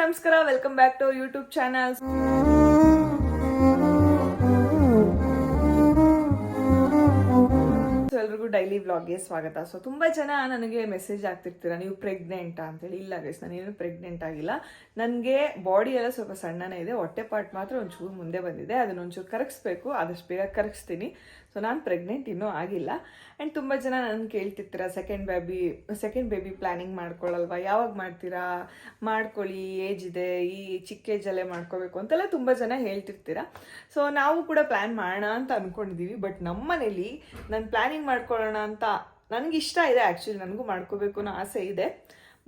ನಮಸ್ಕಾರ, welcome back to YouTube channel. ಎಲ್ರಿಗೂ daily ವ್ಲಾಗ್ಗೆ ಸ್ವಾಗತ. ಸೊ ತುಂಬಾ ಜನ ನನಗೆ ಮೆಸೇಜ್ ಆಗ್ತಿರ್ತೀರಾ, ನೀವು ಪ್ರೆಗ್ನೆಂಟ್ ಅಂತೇಳಿ. ಇಲ್ಲ ಗೈಸ್, ನಾನೇನು ಪ್ರೆಗ್ನೆಂಟ್ ಆಗಿಲ್ಲ. ನನಗೆ ಬಾಡಿ ಎಲ್ಲ ಸ್ವಲ್ಪ ಸಣ್ಣನೇ ಇದೆ, ಹೊಟ್ಟೆ ಪಾರ್ಟ್ ಮಾತ್ರ ಒಂಚೂರು ಮುಂದೆ ಬಂದಿದೆ. ಅದನ್ನ ಒಂಚೂರು ಕರಗಿಸ್ಬೇಕು, ಆದಷ್ಟು ಬೇಗ ಕರಗಿಸ್ತೀನಿ. ಸೊ ನಾನು ಪ್ರೆಗ್ನೆಂಟ್ ಇನ್ನೂ ಆಗಿಲ್ಲ. ಆ್ಯಂಡ್ ತುಂಬ ಜನ ನನ್ನ ಕೇಳ್ತಿರ್ತೀರಾ, ಸೆಕೆಂಡ್ ಬೇಬಿ ಪ್ಲ್ಯಾನಿಂಗ್ ಮಾಡ್ಕೊಳ್ಳಲ್ವಾ, ಯಾವಾಗ ಮಾಡ್ತೀರಾ, ಮಾಡ್ಕೊಳ್ಳಿ, ಏಜ್ ಇದೆ, ಈ ಚಿಕ್ಕ ಏಜಲ್ಲೇ ಮಾಡ್ಕೋಬೇಕು ಅಂತೆಲ್ಲ ತುಂಬ ಜನ ಹೇಳ್ತಿರ್ತೀರಾ. ಸೊ ನಾವು ಕೂಡ ಪ್ಲ್ಯಾನ್ ಮಾಡೋಣ ಅಂತ ಅಂದ್ಕೊಂಡಿದ್ದೀವಿ. ಬಟ್ ನಮ್ಮ ಮನೇಲಿ ನಾನು ಪ್ಲ್ಯಾನಿಂಗ್ ಮಾಡ್ಕೊಳ್ಳೋಣ ಅಂತ ನನಗೆ ಇಷ್ಟ ಇದೆ, ಆ್ಯಕ್ಚುಲಿ ನನಗೂ ಮಾಡ್ಕೋಬೇಕು ಅನ್ನೋ ಆಸೆ ಇದೆ.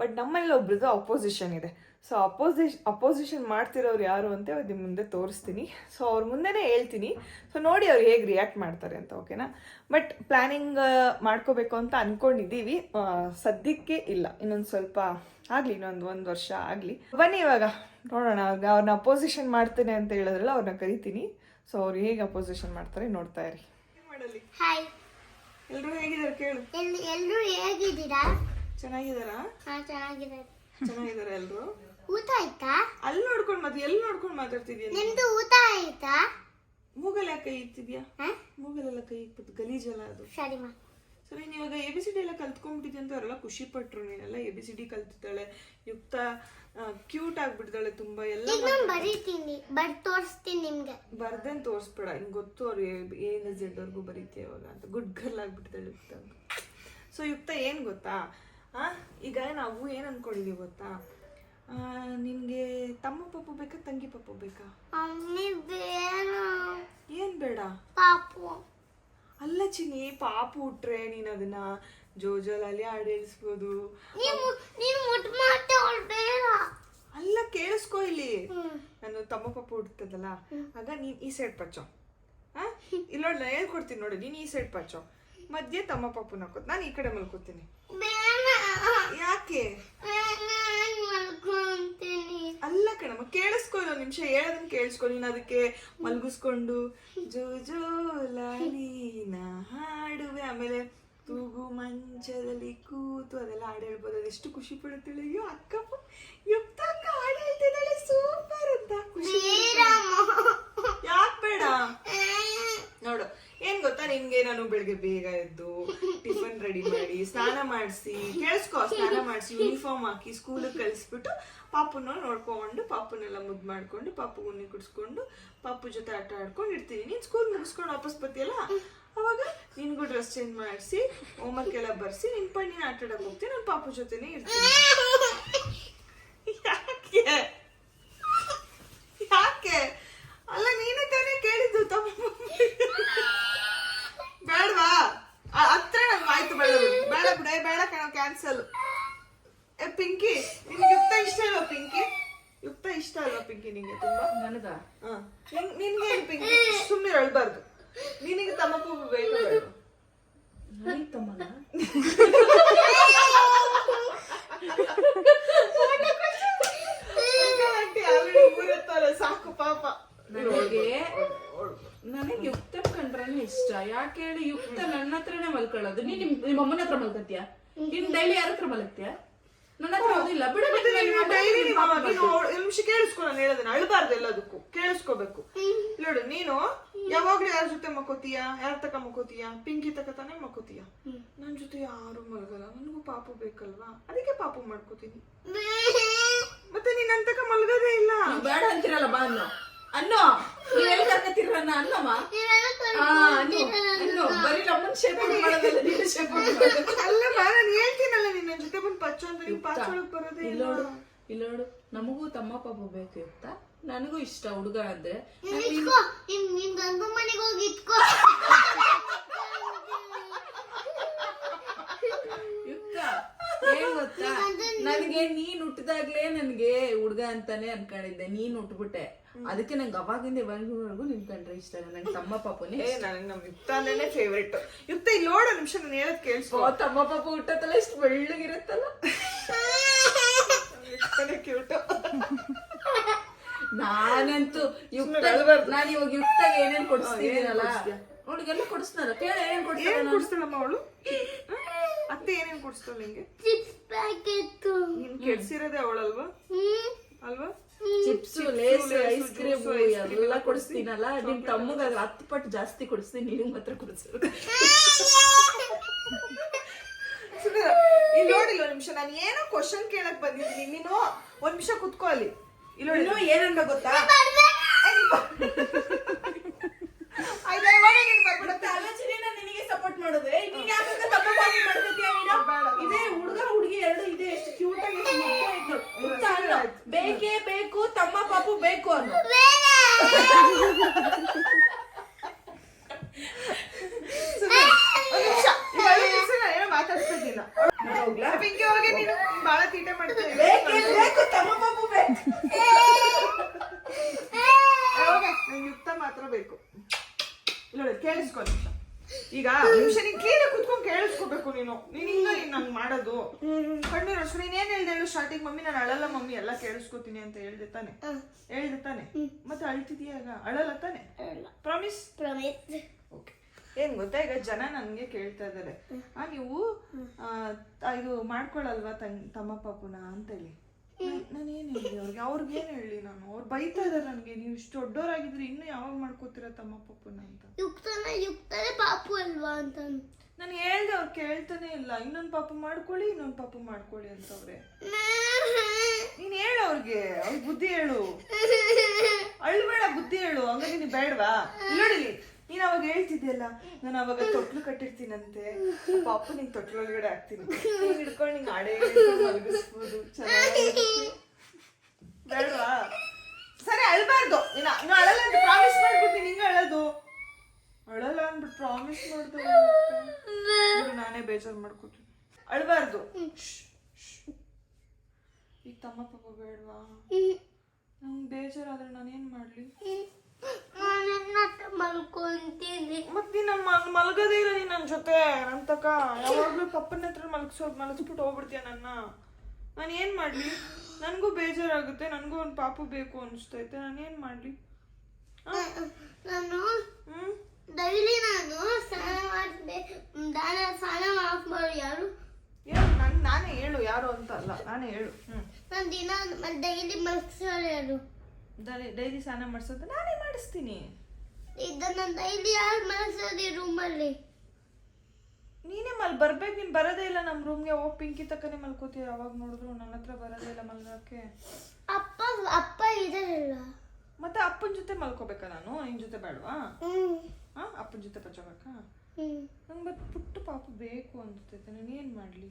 ಬಟ್ ನಮ್ಮನೇಲಿ ಒಬ್ರದ್ದು ಅಪೋಸಿಷನ್ ಇದೆ. ಸೊ ಅಪೋಸಿಷನ್ ಮಾಡ್ತಿರೋರು ಯಾರು ಅಂತ ನಿಮ್ಮ ಮುಂದೆ ತೋರಿಸ್ತೀನಿ. ಸೊ ಅವ್ರ ಮುಂದೆನೇ ಹೇಳ್ತೀನಿ. ಸೊ ನೋಡಿ ಅವ್ರು ಹೇಗೆ ರಿಯಾಕ್ಟ್ ಮಾಡ್ತಾರೆ ಅಂತ, ಓಕೆನಾ? ಬಟ್ ಪ್ಲ್ಯಾನಿಂಗ್ ಮಾಡ್ಕೋಬೇಕು ಅಂತ ಅಂದ್ಕೊಂಡಿದ್ದೀವಿ. ಸದ್ಯಕ್ಕೆ ಇಲ್ಲ, ಇನ್ನೊಂದು ಸ್ವಲ್ಪ ಆಗಲಿ, ಒಂದು ವರ್ಷ ಆಗಲಿ. ಬನ್ನಿ ಇವಾಗ ನೋಡೋಣ. ಅವ್ರನ್ನ ಅಪೋಸಿಷನ್ ಮಾಡ್ತೇನೆ ಅಂತ ಹೇಳಿದ್ರಲ್ಲ, ಅವ್ರನ್ನ ಕರಿತೀನಿ. ಸೊ ಅವ್ರು ಹೇಗೆ ಅಪೋಸಿಷನ್ ಮಾಡ್ತಾರೆ ನೋಡ್ತಾ ಇರಿ. ಹಾಯ್, ಎಲ್ಲರೂ ಹೇಗಿದ್ದಾರೆ ಕೇಳು. ಎಲ್ಲರೂ ಹೇಗಿದ್ದೀರಾ? ಚೆನ್ನಾಗಿದ್ದಾರಾ? ಚೆನ್ನಾಗಿದ್ದಾರೆ ಎಲ್ಲರೂ. ಊಟ ಆಯ್ತಾ? ಅಲ್ಲಿ ನೋಡ್ಕೊಂಡು ಮತ್ತೆ ಎಲ್ಲಿ ನೋಡ್ಕೊಂಡು ಮಾತಾಡ್ತಿದ್ಯಾ? ನಿಮ್ದು ಊಟ ಆಯ್ತಾ? ಮೂಗಲ್ ಯಾಕೆ ಕೈ ಇಕ್ತಿದ್ಯಾ? ಮೂಗಲೆಲ್ಲ ಕೈ ಇಕ್ಬಿಟ್ಟು ಗಲೀಜಲ್ಲ ಅದು. ಸರಿಮಾ. ಸರಿ, ನೀವಾಗ ABCD ಎಲ್ಲ ಕಲ್ತ್ಕೊಂಡ್ಬಿಟ್ಟಿದ್ದೆ ಅಂತ ಅವರೆಲ್ಲ ಖುಷಿ ಪಟ್ರು. ನೀನೆಲ್ಲ ABCD ಕಲ್ತಿದ್ದಾಳೆ, ಯುಕ್ತ ಕ್ಯೂಟ್ ಆಗ್ಬಿಡ್ತಾಳೆ ತುಂಬಾ. ಎಲ್ಲ ಬರೀತೀನಿ, ತೋರಿಸ್ತೀನಿ ನಿಮ್ಗೆ. ಬರ್ದೇನ್ ತೋರಿಸ್ಬೇಡ, ಹಿಂಗೆ ಗೊತ್ತು ಅವ್ರು A-Z ವರ್ಗೂ ಬರೀತೀಯ ಇವಾಗ ಅಂತ. ಗುಡ್ ಗರ್ಲ್ ಆಗ್ಬಿಡ್ತಾಳೆ ಯುಕ್ತ. ಸೊ ಯುಕ್ತ ಏನ್ ಗೊತ್ತಾ, ಈಗ ನಾವು ಏನ್ ಅನ್ಕೊಂಡಿದೀವಿ ಗೊತ್ತಾ, ನಿನ್ಗೆ ತಮ್ಮ ಪಪ್ಪು ಬೇಕಾ, ತಂಗಿ ಪಪ್ಪು ಬೇಕಾ? ಏನ್ ಬೇಡ? ಪಾಪು. ಅಲ್ಲ ಚಿನ್ನಿ, ಪಾಪು ಹುಟ್ರೆ ನೀನ್ ಅದನ್ನ ಜೋಜೋಲಲ್ಲಿ ಆಡೇಳಿಸ್ಬೋದು. ಅಲ್ಲ, ಕೇಳಿಸ್ಕೊ ಇಲ್ಲಿ. ನಾನು ತಮ್ಮ ಪಪ್ಪು ಹುಡ್ತದಲ್ಲ, ಆಗ ನೀನ್ ಈ ಸೈಡ್ ಪಚ್ಚೋ. ಇಲ್ಲೋಡ್ ನಾನು ಹೇಳ್ಕೊಡ್ತೀನಿ ನೋಡಿ. ನೀನ್ ಈ ಸೈಡ್ ಪಚ್ಚೋ, ಮಧ್ಯೆ ತಮ್ಮ ಪಪ್ಪು ಹಾಕೋದು, ನಾನು ಈ ಕಡೆ ಮಲ್ಕೋತೀನಿ. ಯಾಕೆ? ಅಲ್ಲ ಕಣಮ್ಮ, ಕೇಳಿಸ್ಕೊ, ಒಂದು ನಿಮಿಷ ಹೇಳೋದನ್ನ ಕೇಳಿಸ್ಕೊ. ನೀನು ಅದಕ್ಕೆ ಮಲ್ಗಿಸ್ಕೊಂಡು ಜೋಜೋಲಾಲಿನ ಹಾಡುವೆ, ಆಮೇಲೆ ತೂಗು ಮಂಚದಲ್ಲಿ ಕೂತು ಅದೆಲ್ಲ ಹಾಡು ಹೇಳ್ಬೋದು. ಅದೆಷ್ಟು ಖುಷಿ ಪಡುತ್ತೇಳೆ. ಅಯ್ಯೋ ಅಕ್ಕಪ್ಪ, ಯುಕ್ತ ಅಕ್ಕ ಹಾಡು ಹೇಳ್ತಿದ್ದಾಳೆ, ಸೂಪರ್ ಅಂತ ಖುಷಿ. ಯಾಕೆ ಬೇಡ? ನೋಡು, ಏನ್ ಗೊತ್ತಾ, ನಿನ್ಗೆ ನಾನು ಬೆಳಗ್ಗೆ ಬೇಗ ಎದ್ದು ಟಿಫನ್ ರೆಡಿ ಮಾಡಿ, ಸ್ನಾನ ಮಾಡಿಸಿ, ಕೇಳಿಸ್ಕೊ, ಸ್ನಾನ ಮಾಡಿಸಿ, ಯೂನಿಫಾರ್ಮ್ ಹಾಕಿ ಸ್ಕೂಲಿಗೆ ಕಳಿಸ್ಬಿಟ್ಟು ಪಾಪುನ ನೋಡ್ಕೊಂಡು, ಪಾಪುನೆಲ್ಲ ಮುದ್ದು ಮಾಡ್ಕೊಂಡು, ಪಾಪು ಉಣ್ಣಿ ಕುಡಿಸ್ಕೊಂಡು, ಪಾಪು ಜೊತೆ ಆಟ ಆಡ್ಕೊಂಡು ಇರ್ತೀನಿ. ನೀನ್ ಸ್ಕೂಲ್ ಮುಗಿಸ್ಕೊಂಡು ವಾಪಸ್ ಬರ್ತೀಯಲ್ಲ, ಅವಾಗ ನಿನ್ಗೂ ಡ್ರೆಸ್ ಚೇಂಜ್ ಮಾಡಿಸಿ, ಹೋಮ್ವರ್ಕ್ ಎಲ್ಲ ಬರ್ಸಿ, ನಿನ್ ಪಣ್ಣಿ ನೀನ್ ಆಟ ಆಡಕ್ ಹೋಗ್ತೀನಿ, ನಾನು ಪಾಪು ಜೊತೆನೇ ಇರ್ತೀನಿ. ಯಾಕೆ ಯಾಕೆ? ಅಲ್ಲ, ನೀನೇ ತಾನೇ ಕೇಳಿದ್ದು ತಮ್ಮ ಬೇಡವಾ? ಹತ್ರ ನಂಗೆ ಆಯ್ತು, ಬೇಡ ಬೇಡ ಬಿಡ, ಬೇಡ ಕಣ, ಕ್ಯಾನ್ಸಲ್. ಪಿಂಕಿ, ನಿನ್ಗೆ ಯುಕ್ತ ಇಷ್ಟ ಅಲ್ವಾ? ಪಿಂಕಿ ಯುಕ್ತ ಇಷ್ಟ ಅಲ್ವಾ? ಪಿಂಕಿ ನಿಂಗೆ ತುಂಬಾ? ನನಗ ನಿನ್ಗೆ ಪಿಂಕಿ ಸುಮ್ಮನೆ ಹೇಳ್ಬಾರ್ದು. ನಿನಗೆ ತಮ್ಮ ಪೂಪು ಬೇಕು ಬೇಡ? ಸಾಕು ಪಾಪ. ನನಗೆ ಯುಕ್ತ ಕಂಡ್ರೇನೆ ಇಷ್ಟ. ಯಾಕೆ ಹೇಳಿ, ಯುಕ್ತ ನನ್ನ ಹತ್ರನೇ ಮಲ್ಕೊಳ್ಳೋದು. ನಿಮ್ಮ ಅಮ್ಮನ ಹತ್ರ ಮಲ್ಕತ್ತೀಯ? ನೀನ್ ಡೈಲಿ ಯಾರ ಹತ್ರ ಮಲಗ್ತೀಯ? ನನ್ನ ಹತ್ರ ಓದಿಲ್ಲ ಬಿಡು. ನಿಮಿಷ ಕೇಳಿಸ್ಕೊ, ನಾನು ಹೇಳೋದನ್ನ ಅಳ್ಬಾರ್ದು, ಎಲ್ಲದಕ್ಕೂ ಕೇಳಿಸ್ಕೋಬೇಕು. ನೋಡು, ನೀನು ಯಾವಾಗ್ಲೂ ಯಾರ ಜೊತೆ ಮಕ್ಕೋತೀಯ? ಯಾರ ತಕ ಮಕ್ಕೋತೀಯ? ಪಿಂಕಿ ತಕ ತಾನೇ ಮಕ್ಕೋತೀಯ. ನನ್ ಜೊತೆ ಯಾರು ಮಲಗಲ್ಲ, ನನಗೂ ಪಾಪು ಬೇಕಲ್ವಾ, ಅದಕ್ಕೆ ಪಾಪು ಮಾಡ್ಕೋತೀನಿ. ಮತ್ತೆ ನೀನ್ ನನ್ ತಕ ಮಲ್ಗದೇ ಇಲ್ಲ. ಬೇಡ ಅಂತಿರಲ್ಲ, ಬಾ ಅನ್ನೋ ನೀವ್ ಎಲ್ಲಿ ಕರ್ಕತ್ತಿರನ್ನ ಅನ್ನಮ್ಮ. ಅನ್ನು ಬರೀ ನಮ್ಮನ್ ಶೇಪ್ ಮಾಡೋದಲ್ಲ, ನೀನು ಶೇಪ್ ಮಾಡೋದು. ಅಲ್ಲ ಬಾ, ನಾನು ಹೇಳ್ತೀನಲ್ಲ, ನಿನ್ನ ಜೊತೆ ಬಂದು ಪಚ್ಚು ಅಂತ. ನೀನ್ ಪಾಚೊಳಗ್ ಬರೋದೇ ಇಲ್ಲ. ಇಲ್ಲೋಡು, ನಮಗೂ ತಮ್ಮ ಪಾಪು ಬೇಕು ಯುಕ್ತ. ನನಗೂ ಇಷ್ಟ ಹುಡುಗ ಅಂದ್ರೆ. ಗಂಡು ಮನೆಗೆ ಹೋಗಿ ಇಟ್ಕೋ. ಯುಕ್ತ ಏನ್ ಗೊತ್ತಾ, ನನ್ಗೆ ನೀನ್ ಹುಟ್ಟಿದಾಗ್ಲೇ ನನ್ಗೆ ಹುಡುಗ ಅಂತಾನೆ ಅನ್ಕೊಂಡಿದ್ದೆ. ನೀನ್ ಹುಟ್ಬಿಟ್ಟೆ, ಅದಕ್ಕೆ ನಂಗೆ ಅವಾಗಿಂದ ಇವಾಗಿನವರೆಗೂ ನಿನ್ ಕಂಡ್ರೆ ಇಷ್ಟ. ನಂಗೆ ತಮ್ಮ ಪಾಪನೇ. ನನಗೆ ನಮ್ ಯುಕ್ತಾನೇ ಫೇವ್ರೇಟ್. ಯುಕ್ತ ಇಲ್ಲಿ ನೋಡೋ ನಿಮಿಷ, ನಾನು ಹೇಳೋದ್ ಕೇಳಿಸ್ಕೊ. ತಮ್ಮ ಪಾಪು ಹುಟ್ಟತ್ತಲ್ಲ, ಇಷ್ಟು ಬೆಳ್ಳಗಿರುತ್ತಲ್ಲ, ಕ್ಯೂಟ್. ನಾನಂತೂ ನಾನು ಇವಾಗ ಯುಕ್ತಾಗ ಏನೇನ್ ಕೊಡಿಸ್ತೀನಲ್ಲ, ಅವಳಿಗೆಲ್ಲ ಕೊಡಿಸ್ತಾರ. ಕೇಳ, ಏನೇನ್ ಕೊಡಿಸ್ತಾಳಮ್ಮ ಅವಳು? ಅತ್ತೆ ಏನೇನ್ ಕೊಡಿಸ್ತಾಳ ನಿಂಗೆ? Chips packet. ನೀನ್ ಕೆಡ್ಸಿರೋದೇ ಅವಳಲ್ವಾ? ಅಲ್ವಾ? ಚಿಪ್ಸ್ ಲೇಸ್ ಐಸ್ ಕ್ರೀಮ್ ಎಲ್ಲ ಕೊಡಿಸ್ತೀನಲ್ಲ ನಿಮ್ ತಮ್ಮಗ ಅದ್ರ 10 ಪಟ್ಟು ಜಾಸ್ತಿ ಕೊಡಿಸ್ತೀನಿ, ನಿನಗ್ ಮಾತ್ರ ಕೊಡಿಸೋದು. ಇಲ್ಲಿ ನೋಡಿಲ್ಲ ಒಂದ್ ನಿಮಿಷ, ನಾನು ಏನೋ ಕ್ವಶನ್ ಕೇಳಕ್ ಬಂದಿದ್ದೀನಿ, ನೀನು ಒಂದ್ ನಿಮಿಷ ಕುತ್ಕೋ ಅಲ್ಲಿ. ಇಲ್ಲಿ ಏನಂದ ಗೊತ್ತಾ, ಆಯ್ತಾ ಇವಾಗ ನೀನ್ ಬರ್ಬಿಡತ್ತೆ. ಆಲೋಚನೆನ ನಿನಗೆ ಸಪೋರ್ಟ್ ಮಾಡೋದು. ನೀನ್ ಯಾಕಂತ ತಮ್ಮ ಪಾಪು ಮಾಡ್ಕೊತೀಯ ನೀನು? ಇದೇ ಹುಡುಗ ಹುಡುಗಿ ಎರಡು ಇದೆ, ಎಷ್ಟು ಕ್ಯೂಟ್ ಆಗಿ ಬೇಕೇ ಬೇಕು, ತಮ್ಮ ಪಾಪು ಬೇಕು ಅನ್ನೋ. ಏನೋ ಮಾತಾಡ್ತಿದ್ದೀನ ಪಿಂಕಿ ಹೋಗಿ, ನೀನು ಬಾಳ ತೀಟೆ ಮಾಡ್ತೀನಿ. ಬೇಕು ತಮ್ಮ ಪಾಪು ಬೇಕು. ನಂಗೆ ಯುಕ್ತ ಮಾತ್ರ ಬೇಕು. ಇಲ್ಲ ಕೇಳಿಸ್ಕೊ ನಿಮಿಷ, ಈಗ ನಿಮಿಷ ನೀನ್ ಕ್ಲೀನಾಗಿ ಕುತ್ಕೊಂಡು ಕೇಳಿಸ್ಕೋಬೇಕು. ನೀನು ಹಿಂಗ ನಂಗೆ ಮಾಡೋದು ಕಣ್ಣೀರು ಅಷ್ಟು. ನೀನ್ ಏನ್ ಹೇಳ್ದೆ ಹೇಳು ಸ್ಟಾರ್ಟಿಂಗ್? ಮಮ್ಮಿ ನಾನು ಅಳಲ್ಲ ಮಮ್ಮಿ, ಎಲ್ಲ ಕೇಳಿಸ್ಕೊತೀನಿ ಅಂತ ಹೇಳ್ದೆ ತಾನೆ? ಹೇಳ್ದೆ ತಾನೆ? ಮತ್ತೆ ಅಳ್ತಿದೀಯ ಈಗ? ಅಳಲ್ಲ ತಾನೆ? ಪ್ರಾಮಿಸ್? ಓಕೆ. ಏನ್ ಗೊತ್ತಾ, ಈಗ ಜನ ನನ್ಗೆ ಕೇಳ್ತಾ ಇದಾರೆ, ನೀವು ಇದು ಮಾಡ್ಕೊಳಲ್ವಾ ತಮ್ಮ ಪಾಪುನ ಅಂತ ಹೇಳಿ. ನಾನು ಏನ್ ಹೇಳಿ ಅವ್ರಿಗೆ ಏನ್ ಹೇಳಿ ನಾನು? ಅವ್ರು ಬೈತಾ ಇದಾರೆ ನನ್ಗೆ, ನೀವು ಇಷ್ಟು ದೊಡ್ಡವರಾಗಿದ್ರೆ ಇನ್ನು ಯಾವಾಗ ಮಾಡ್ಕೋತೀರ ತಮ್ಮ ಪಾಪುನ ಅಂತ. ಯುಕ್ತನೇ ಪಾಪು ಅಲ್ವಾ ಅಂತ ನಾನು ಹೇಳ್ದೆ, ಅವ್ರು ಕೇಳ್ತಾನೆ ಇಲ್ಲ. ಇನ್ನೊಂದ್ ಪಾಪು ಮಾಡ್ಕೊಳ್ಳಿ, ಇನ್ನೊಂದ್ ಪಾಪು ಮಾಡ್ಕೊಳ್ಳಿ ಅಂತವ್ರೆ. ನೀನ್ ಹೇಳು ಅವ್ರಿಗೆ ಬುದ್ಧಿ ಹೇಳು. ಅಳ್ಬೇಡ, ಬುದ್ಧಿ ಹೇಳು. ಹಂಗಾಗಿ ನೀನ್ ಬೇಡವಾ? ನೋಡಿಲಿ, ನೀನ್ ಅವಾಗ ಹೇಳ್ತಿದ್ಯಲ್ಲ, ನಾನು ಅವಾಗ ತೊಟ್ಲು ಕಟ್ಟಿರ್ತೀನಂತೆ, ಪಾಪು ನಿಂಗೆ ತೊಟ್ಲು ಒಳಗಡೆ ಹಾಕ್ತೀನಿ, ನೀನ್ ಹಿಡ್ಕೊಂಡು ನಿಂಗೆ ಆಡೆ ಮಲಗಿಸ್ಬೋದು, ಚೆನ್ನಾಗಿ ಬೇಡವಾ? ಸರಿ ಅಳ್ಬಾರ್ದು. ನೀನು ಅಳಲ್ಲ ಅಂತ ಪ್ರಾಮಿಸ್ ಮಾಡ್ಬಿಟ್ಟು ಹಿಂಗ ಅಳೋದು. ಅಳಲ್ಲ ಅಂದ್ಬಿಟ್ಟು ಪ್ರಾಮಿಸ್ ಮಾಡ್ದೆ, ನಾನೇ ಬೇಜಾರು ಮಾಡ್ಕೊತೀನಿ. ಅಳ್ಬಾರ್ದು. ಈಗ ತಮ್ಮ ಪಾಪ ಬೇಡವಾ? ನಂಗೆ ಬೇಜಾರಾದ್ರೆ ನಾನೇನ್ ಮಾಡ್ಲಿ? ಮಲ್ಕೊಂತೀನಿ. ಮತ್ ನೀನ್ ಮಲಗೋದೇ ಇಲ್ಲ ನೀನ್ ನನ್ ಜೊತೆ. ನನ್ ತಕ ಯಾವಾಗ್ಲೂ ಪಪ್ಪನ ಹತ್ರ ಮಲಗಿಸ್ಬಿಟ್ಟು ಹೋಗ್ಬಿಡ್ತೀಯ ನನ್ನ. ನಾನು ಏನ್ ಮಾಡ್ಲಿ? ನನ್ಗೂ ಬೇಜಾರಾಗುತ್ತೆ, ನನ್ಗೂ ಒಂದ್ ಪಾಪು ಬೇಕು ಅನ್ಸ್ತೈತೆ. ನಾನೇನ್ ಮಾಡ್ಲಿ? ನಾನು ಡೈಲಿ ನಾನು ಸ್ನಾನ ಮಾಡಿದೆ. ಸ್ನಾನ ಮಾಡ್ಬೋದು ಯಾರು? ನಾನೇ ಹೇಳು, ಯಾರು ಅಂತ ಅಲ್ಲ, ನಾನೇ ಹೇಳು. ನಾನು ದಿನ ಡೈಲಿ ಮಲ್ಗಿಸೋರು ಯಾರು? ಡೈಲಿ ಸ್ನಾನ ಮಾಡಿಸೋದು ನಾನೇ ಮಾಡಿಸ್ತೀನಿ. ಇದನ್ನ ಡೈಲಿ ಯಾರು ಮಲ್ಗಿಸೋದು ರೂಮಲ್ಲಿ? ನೀನೇ ಬರ್ಬೇಕು. ನೀನ್ ಬರೋದೇ ಇಲ್ಲ ನಮ್ ರೂಮ್ಗೆ. ಹೋಗಿ ಪಿಂಕಿ ತಕ್ಕನೆ ಮಲ್ಕೋತೀಯ, ಯಾವಾಗ ನೋಡಿದ್ರು ನನ್ನ ಹತ್ರ ಬರೋದೇ ಇಲ್ಲ ಮಲ್ಗಕ್ಕೆ. ಅಪ್ಪ ಇದಾರಲ್ಲ, ಮತ್ತೆ ಅಪ್ಪನ ಜೊತೆ ಮಲ್ಕೋಬೇಕಾ ನಾನು? ನಿನ್ ಜೊತೆ ಬೇಡವಾ? ಅಪ್ಪನ ಜೊತೆ ಪಚ್ಚಬೇಕಾ? ನಂಗೆ ಬಟ್ ಪುಟ್ಟ ಪಾಪು ಬೇಕು ಅನ್ಸ್ತೈತೆ. ನಾನು ಏನ್ ಮಾಡ್ಲಿ?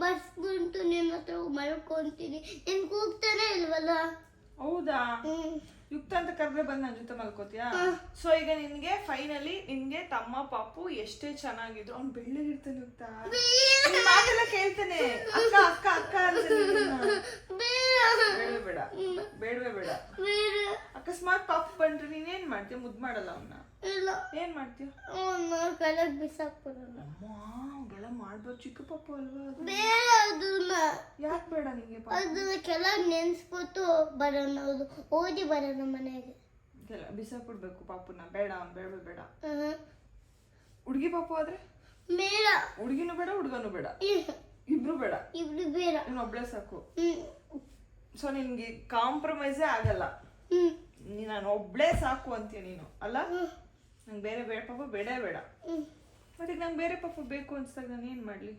ಬರ್ಸ್ಬಿಟ್ಟು ನಿನ್ನ ಹತ್ರ ಮಲ್ಕೊಂತೀನಿ. ನಿನ್ ಕೂಗ್ತಾನೆ ಇಲ್ವಲ್ಲ? ಹೌದಾ? ಯುಕ್ತ ಅಂತ ಕರ್ದ್ರೆ ಬಂದು ನನ್ನ ಜೊತೆ ಮಲ್ಕೋತಿಯಾ? ಸೊ ಈಗ ನಿನ್ಗೆ ಫೈನಲಿ ನಿನ್ಗೆ ತಮ್ಮ ಪಾಪು ಎಷ್ಟೇ ಚೆನ್ನಾಗಿದ್ರು ಅವ್ನು ಬೆಳ್ಳಗಿರ್ತಾನೆ. ಯುಕ್ತ ಮಾತೆಲ್ಲ ಕೇಳ್ತಾನೆ, ಅಕ್ಕ ಅಕ್ಕ ಅಕ್ಕ ಅಂತ. ಬೇಡವೇ ಬೇಡ. ಅಕಸ್ಮಾತ್ ಪಾಪು ಬಂದ್ರೆ ನೀನೇನ್ ಮಾಡ್ತೀಯ? ಮುದ್ದು ಮಾಡಲ್ಲ ಅವನ್ನ? ಏನ್ ಮಾಡ್ತೀಯ? ಕೆಳಗ್ ಬಿಸಾಕ್ಬಿಡಲ್ಲ. ಅವೆಲ್ಲ ಮಾಡ್ಬೋದು, ಚಿಕ್ಕ ಪಾಪು ಅಲ್ವಾ? ಬೇಡ ಅದನ್ನ. ಯಾಕೆ ಬೇಡ ನಿಂಗೆ? ಅದನ್ನ ಕೆಳಗ್ ನೆನ್ಸ್ಬಿಟ್ಟು ಬರೋಣ, ಅದು ಓದಿ ಬರೋಣ ಮನೆಗೆ. ಬಿಸಾಕ್ಬಿಡ್ಬೇಕು ಪಾಪುನ? ಬೇಡ, ಅವ್ನು ಬೇಡವೇ ಬೇಡ. ಹುಡುಗಿ ಪಾಪು ಆದ್ರೆ ಬೇಡ. ಹುಡುಗಿನೂ ಬೇಡ, ಹುಡುಗನೂ ಬೇಡ, ಇಬ್ರು ಬೇಡ. ನೀನು ಒಬ್ಳೆ ಸಾಕು. ಸೊ ನಿನ್ಗೆ ಕಾಂಪ್ರಮೈಸೇ ಆಗಲ್ಲ. ನಾನು ಒಬ್ಳೆ ಸಾಕು ಅಂತೀಯ ನೀನು ಅಲ್ಲ? ನಂಗೆ ಬೇರೆ ಬೇಡ ಪಾಪು, ಬೇಡೇ ಬೇಡ. ಮತ್ತೆ ನಂಗೆ ಬೇರೆ ಪಾಪು ಬೇಕು ಅನ್ಸ್ದಾಗ ನಾನು ಏನ್ ಮಾಡ್ಲಿ?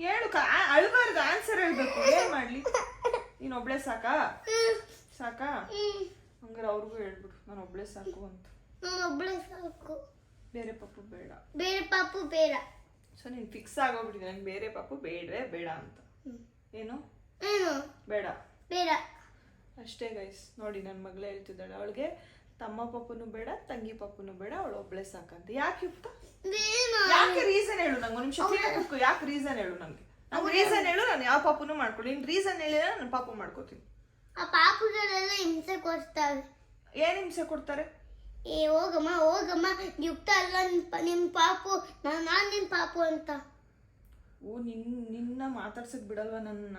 ಹೇಳು, ಅಳ್ಬಾರ್ದು, ಆನ್ಸರ್ ಹೇಳ್ಬೇಕು. ಏನ್ ಮಾಡ್ಲಿ? ನೀನ್ ಒಬ್ಳೆ ಸಾಕಾ? ಹಂಗಾರೆ ಅವ್ರಿಗೂ ಹೇಳ್ಬಿಡು ನಾನು ಒಬ್ಳೆ ಸಾಕು ಅಂತ. ಬೇರೆ ಪಾಪು ಬೇಡ. ಸೊ ನೀನ್ ಫಿಕ್ಸ್ ಆಗೋಗ್ಬಿಟ್ಟಿದೆ, ನಂಗೆ ಬೇರೆ ಪಾಪು ಬೇಡವೇ ಬೇಡ ಅಂತ. ಏನು ಬೇಡ? ಅಷ್ಟೇ ಗೈಸ್. ನೋಡಿ ನನ್ನ ಮಗಳೇ ಹೇಳ್ತಿದ್ದಾಳೆ, ಅವಳಿಗೆ ತಮ್ಮ ಪಾಪನು ಬೇಡ, ತಂಗಿ ಪಾಪನು ಬೇಡ, ಅವಳು ಒಬ್ಳೆ ಸಾಕಂತ. ಯಾಕೆ ಯುಕ್ತ? ಯಾಕೆ ರೀಸನ್ ಹೇಳು ನಂಗೆ. ಒಂದು ನಿಮಿಷ ಯಾಕೆ ರೀಸನ್ ಹೇಳು ನಂಗೆ. ರೀಸನ್ ಹೇಳು, ನಾನು ಯಾವ ಪಾಪುನು ಮಾಡ್ಕೊಳ್ಳಿ. ನೀನ್ ರೀಸನ್ ಹೇಳಿದ್ರೆ ನಾನು ಪಾಪು ಮಾಡ್ಕೋತೀನಿ. ಆ ಪಾಪುಗಳೆಲ್ಲ ಹಿಂಸೆ ಕೊಡ್ತಾರೆ. ಏನ್ ಹಿಂಸೆ ಕೊಡ್ತಾರೆ? ಹೋಗಮ್ಮ ಯುಕ್ತ ಅಲ್ಲ ನಿಮ್ ಪಾಪು, ನಾನ್ ನಿನ್ ಪಾಪು ಅಂತ. ನಿನ್ನ ಮಾತಾಡ್ಸಕ್ ಬಿಡಲ್ವಾ ನನ್ನ?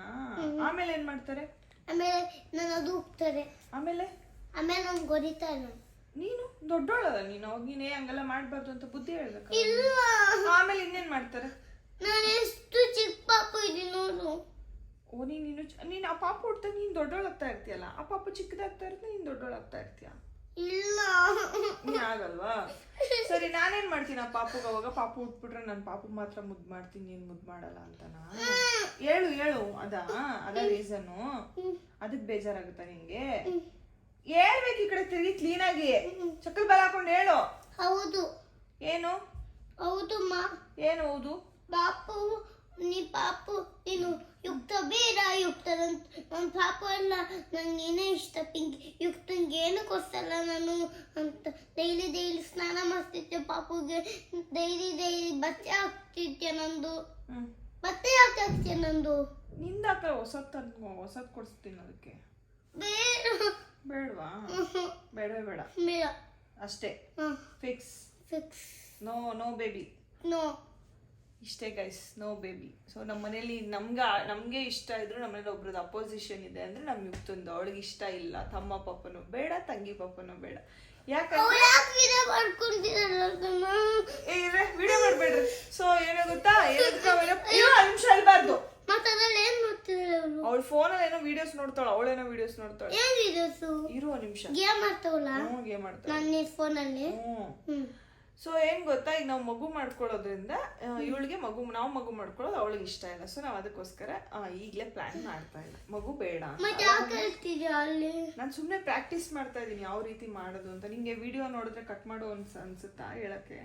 ಆಮೇಲೆ ಏನ್ ಮಾಡ್ತಾರೆ? ಆಮೇಲೆ ನಾನು ಅದು ಹೋಗ್ತಾರೆ. ಆಮೇಲೆ ನನ್ಗೆ ಗೊರಿತಾರೆ. ನೀನು ದೊಡ್ಡೋಳಲ್ಲ, ನೀನೇ ಹಂಗೆಲ್ಲ ಮಾಡ್ಬಾರ್ದು ಅಂತ ಬುದ್ಧಿ ಹೇಳ್ಬೇಕು. ಆಮೇಲೆ ಇನ್ನೇನ್ ಮಾಡ್ತಾರೆ? ನಾನು ಎಷ್ಟು ಚಿಕ್ಕ ಪಾಪು ಇದೀನಿ ನೋಡು. ಪಾಪು ಹುಡ್ತಾ ನೀನ್ ದೊಡ್ಡೋಳಾಗ್ತಾ ಇರ್ತೀಯಲ್ಲ, ಆ ಪಾಪು ಚಿಕ್ಕದಾಗ್ತಾ ಇರುತ್ತೆ, ನೀನ್ ದೊಡ್ಡೋಳಾಗ್ತಾ ಇರ್ತೀಯ. ಇಲ್ಲ ನೀನ್ ಆಗಲ್ವಾ? ಸರಿ, ನಾನೇನ್ ಮಾಡ್ತೀನಿ ಆ ಪಾಪುಗ? ಅವಾಗ ಪಾಪು ಹುಟ್ಬಿಟ್ರೆ ನನ್ ಪಾಪು ಮಾತ್ರ ಮುದ್ದು ಮಾಡ್ತೀನಿ, ನೀನ್ ಮುದ್ದು ಮಾಡಲ್ಲ ಅಂತನಾ? ಹೇಳು ಹೇಳು, ಅದ ರೀಸನ್ನು? ಅದಕ್ ಬೇಜಾರಾಗುತ್ತಾ ನಿಂಗೆ? ಹೇಳ್ಬೇಕು, ಈ ಕಡೆ ತಿರುಗಿ ಕ್ಲೀನಾಗಿ ಚಕ್ಕಲ್ ಬಾಲ್ ಹಾಕೊಂಡು ಹೇಳು. ಹೌದು. ಏನು ಹೌದಮ್ಮ. ಏನು ಹೌದು? ಪಾಪು ನೀನು ಯುಕ್ತ ಬೇಡ, ಯುಕ್ತ ನನ್ನ ಪಾಪು ಎಲ್ಲ ನಂಗೇನೇ ಇಷ್ಟ. ಪಿಂಕ್ ಯುಕ್ತಂಗೆ ಏನಕ್ಕೋಸ್ಕರ ನಾನು ಅಂತ ಡೈಲಿ ಸ್ನಾನ ಮಾಡಿಸ್ತಿದ್ದೆ ಪಾಪುಗೆ. ಡೈಲಿ ಬಟ್ಟೆ ಹಾಕ್ತಿದ್ದೆ ನಂದು. ಬಟ್ಟೆ ಹಾಕ್ತಿದ್ದೆ ನಂದು. ನಿಂದಾಕ ಹೊಸದ್ ಕೊಡಿಸ್ತೀನಿ ಅದಕ್ಕೆ. ಬೇಡವಾ? ಬೇಡವೇ ಬೇಡ ಬೇಡ ಅಷ್ಟೇ. ಫಿಕ್ಸ್. No baby. ನೋ. ಇಷ್ಟೇ ಗೈಸ್, ನೋ ಬೇಬಿ. ಸೊ ನಮ್ಮ ಮನೇಲಿ ನಮ್ಗೆ ಇಷ್ಟ ಇದ್ರು, ನಮ್ಮ ಮನೇಲಿ ಒಬ್ರದ್ದು ಅಪೋಸಿಷನ್ ಇದೆ ಅಂದ್ರೆ ನಮ್ ಯುಕ್ತಂದು. ಅವಳಿಗೆ ಇಷ್ಟ ಇಲ್ಲ, ತಮ್ಮ ಪಾಪನು ಬೇಡ, ತಂಗಿ ಪಾಪನು ಬೇಡ. ಯಾಕಂದ್ರೆ ವಿಡಿಯೋ ಮಾಡ್ಬೇಡ್ರಿ. ಸೊ ಏನೋ ಗೊತ್ತಾ, ನಿಮಿಷ ಅಲ್ಬಾರ್ದು. ಅವಳ ಫೋನಲ್ಲಿ ಏನೋ ವಿಡಿಯೋಸ್ ನೋಡ್ತಾಳ, ಅವಳೇನೋ ವಿಡಿಯೋಸ್ ನೋಡ್ತಾಳೆ. ಇರುವ ನಿಮಿಷ. ಗೇಮ್ ಆಡ್ತಾವಲ್ಲ, ಗೇಮ್ ಮಾಡ್ತಾಳೆ ನನ್ನ ಫೋನಲ್ಲಿ. ಸೊ ಏನ್ ಗೊತ್ತಾ, ಈಗ ನಾವು ಮಗು ಮಾಡ್ಕೊಳ್ಳೋದ್ರಿಂದ ಇವಳಿಗೆ ನಾವು ಮಗು ಮಾಡ್ಕೊಳ್ಳೋದು ಅವಳಿಗೆ ಇಷ್ಟ ಇಲ್ಲ. ಸೊ ನಾವ್ ಅದಕ್ಕೋಸ್ಕರ ಈಗ್ಲೇ ಪ್ಲಾನ್ ಮಾಡ್ತಾ ಇಲ್ಲ, ಮಗು ಬೇಡ. ನಾನು ಸುಮ್ನೆ ಪ್ರಾಕ್ಟೀಸ್ ಮಾಡ್ತಾ ಇದೀನಿ ಯಾವ ರೀತಿ ಮಾಡೋದು ಅಂತ. ನಿಂಗೆ ವಿಡಿಯೋ ನೋಡಿದ್ರೆ ಕಟ್ ಮಾಡು ಅನ್ಸುತ್ತಾ ಹೇಳಕ್ಕೆ?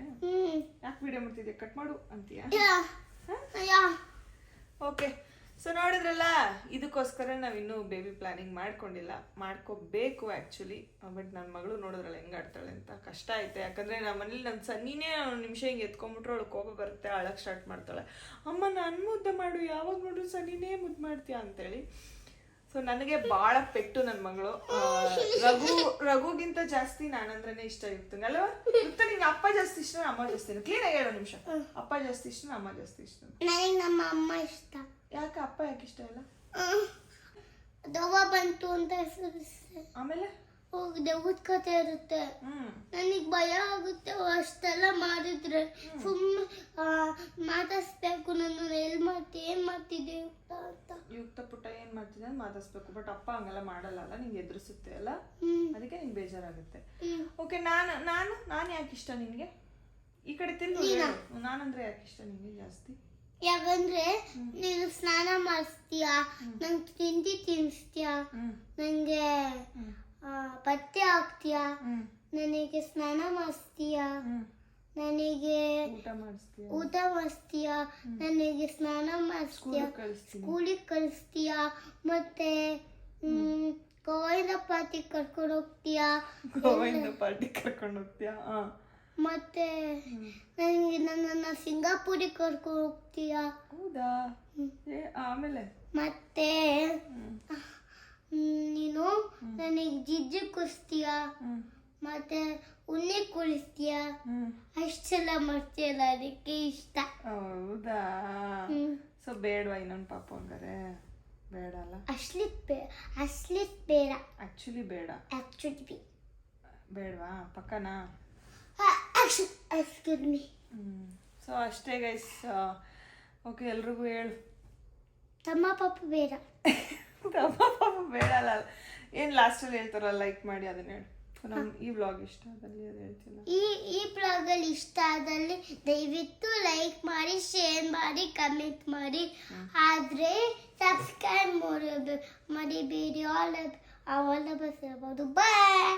ಯಾಕೆ ವಿಡಿಯೋ ಮಾಡ್ತಿದ್ಯಾ, ಕಟ್ ಮಾಡು ಅಂತೀಯಾ? ಓಕೆ, ಸೊ ನೋಡಿದ್ರಲ್ಲ, ಇದಕ್ಕೋಸ್ಕರ ನಾವಿನ್ನೂ ಬೇಬಿ ಪ್ಲಾನಿಂಗ್ ಮಾಡ್ಕೊಂಡಿಲ್ಲ, ಮಾಡ್ಕೋಬೇಕು ಆ್ಯಕ್ಚುಲಿ. ಬಟ್ ನನ್ನ ಮಗಳು ನೋಡಿದ್ರಲ್ಲ ಹೆಂಗೆ ಆಡ್ತಾಳೆ ಅಂತ. ಕಷ್ಟ ಐತೆ, ಯಾಕಂದರೆ ನಮ್ಮ ಮನೇಲಿ ನನ್ನ ಸನ್ನಿನೇ ನಿಮಿಷ ಹಿಂಗೆ ಎತ್ಕೊಂಡ್ಬಿಟ್ರೆ ಅವಳು ಕೋಪ ಬರುತ್ತೆ, ಅಳಕ್ಕೆ ಸ್ಟಾರ್ಟ್ ಮಾಡ್ತಾಳೆ. ಅಮ್ಮ ನಾನು ಮುದ್ದೆ ಮಾಡು, ಯಾವಾಗ ನೋಡ್ರು ಸನ್ನಿನೇ ಮುದ್ದು ಮಾಡ್ತೀಯ ಅಂತೇಳಿ. ಸೊ ನನಗೆ ಭಾಳ ಪೆಟ್ಟು ನನ್ನ ಮಗಳು. ರಘುಗಿಂತ ಜಾಸ್ತಿ ನಾನಂದ್ರೇ ಇಷ್ಟ ಇರ್ತಂಗೆ ಅಲ್ವಾ? ಮತ್ತೆ ನಿಂಗೆ ಅಪ್ಪ ಜಾಸ್ತಿ ಇಷ್ಟ, ಅಮ್ಮ ಜಾಸ್ತಿ? ಕ್ಲೀನಾಗಿ ಹೇಳೋ ನಿಮಿಷ. ಅಪ್ಪ ಜಾಸ್ತಿ ಇಷ್ಟ, ಅಮ್ಮ ಜಾಸ್ತಿ ಇಷ್ಟ? ನನಗೆ ನಮ್ಮ ಅಮ್ಮ ಇಷ್ಟ. ಯಾಕೆ ಅಪ್ಪ ಯಾಕೆ ಇಷ್ಟ ಇಲ್ಲ? ದೆವ್ವ ಬಂತು ಅಂತ ಆಮೇಲೆ ದೆವ್ವದ ಕತೆ ಇರುತ್ತೆ, ನನಗೆ ಭಯ ಆಗುತ್ತೆ. ಅಷ್ಟೆಲ್ಲ ಮಾಡಿದ್ರೆ ಸುಮ್ಮನೆ ಮಾತಾಡ್ಸ್ಬೇಕು. ನಾನು ಏನ್ ಮಾಡ್ತಿದ್ದೆ ಅಂತ. ಯುಕ್ತ ಪುಟ್ಟ ಏನ್ ಮಾಡ್ತಿದ್ದೆ ಮಾತಾಡ್ಸ್ಬೇಕು. ಬಟ್ ಅಪ್ಪ ಹಂಗೆಲ್ಲ ಮಾಡಲ್ಲ ಅಲ್ಲ, ನಿಂಗೆ ಎದುರಿಸುತ್ತೆ ಅಲ್ಲ, ಅದಕ್ಕೆ ನಿಂಗೆ ಬೇಜಾರಾಗುತ್ತೆ. ಓಕೆ, ನಾನು ಯಾಕೆ ಇಷ್ಟ ನಿನ್ಗೆ? ಈ ಕಡೆ ತಿರುಗಿ. ನಾನಂದ್ರೆ ಯಾಕೆ ಇಷ್ಟ ನಿನ್ಗೆ ಜಾಸ್ತಿ? ಯಾಕಂದ್ರೆ ನೀನು ಸ್ನಾನ ಮಾಡಿಸ್ತೀಯ, ನಂಗೆ ತಿಂಡಿ ತಿನ್ನಿಸ್ತೀಯ, ನಂಗೆ ಬಟ್ಟೆ ಹಾಕ್ತೀಯ, ನನಗೆ ಸ್ನಾನ ಮಾಡಿಸ್ತೀಯ, ನನಗೆ ಊಟ ಮಾಡಿಸ್ತೀಯ, ನನಗೆ ಸ್ನಾನ ಮಾಡಿಸ್ತೀಯ, ಸ್ಕೂಲಿಗೆ ಕಳಿಸ್ತೀಯ, ಮತ್ತೆ ಗೋವಿಂದ ಪಾರ್ಟಿಗೆ ಕರ್ಕೊಂಡು ಹೋಗ್ತೀಯ, ಮತ್ತೆ ನನಗೆ ನನ್ನನ್ನು ಸಿಂಗಾಪುರಿಗೆ ಕರ್ಕೊಂಡು ಹೋಗ್ತೀಯ. ಹೌದಾ? ಆಮೇಲೆ ಮತ್ತೆ ನೀನು ನನಗೆ ಜಿಜ್ಜು ಕುಡಿಸ್ತೀಯ, ಮತ್ತೆ ಉಣ್ಣೆ ಕುಡಿಸ್ತೀಯ. ಅಷ್ಟೆಲ್ಲ ಮಾಡ್ತೀಯಲ್ಲ, ಅದಕ್ಕೆ ಇಷ್ಟ. ಹೌದಾ? ಸೊ ಬೇಡವಾ ಇನ್ನೊಂದು ಪಾಪ ಹಂಗಾರೆ? ಬೇಡ ಅಲ್ಲ? ಅಶ್ಲಿ ಬೇಡ. ಆಕ್ಚುಲಿ ಬೇಡ. ಬೇಡವಾ? ಪಕ್ಕನಾ? Excuse me. ಸೊ ಅಷ್ಟೇ ಗೈಸ್. ಓಕೆ, ಎಲ್ರಿಗೂ ಹೇಳು, ತಮ್ಮ ಪಾಪ ಬೇಡ. ತಮ್ಮ ಪಾಪ ಬೇಡ ಅಲ್ಲ? ಏನು ಲಾಸ್ಟಲ್ಲಿ ಹೇಳ್ತಾರಲ್ಲ, ಲೈಕ್ ಮಾಡಿ ಅದನ್ನ ಹೇಳು. ಈ ವ್ಲಾಗ್ ಇಷ್ಟ ಆದಲ್ಲಿ ಅದು ಹೇಳ್ತಿಲ್ಲ. ಈ ಬ್ಲಾಗಲ್ಲಿ ಇಷ್ಟ ಆದಲ್ಲಿ ದಯವಿಟ್ಟು ಲೈಕ್ ಮಾಡಿ, ಶೇರ್ ಮಾಡಿ, ಕಮೆಂಟ್ ಮಾಡಿ. ಆದರೆ ಸಬ್ಸ್ಕ್ರೈಬ್ ಮರಿಬೇಡಿ. All the best. ಬಾಯ್.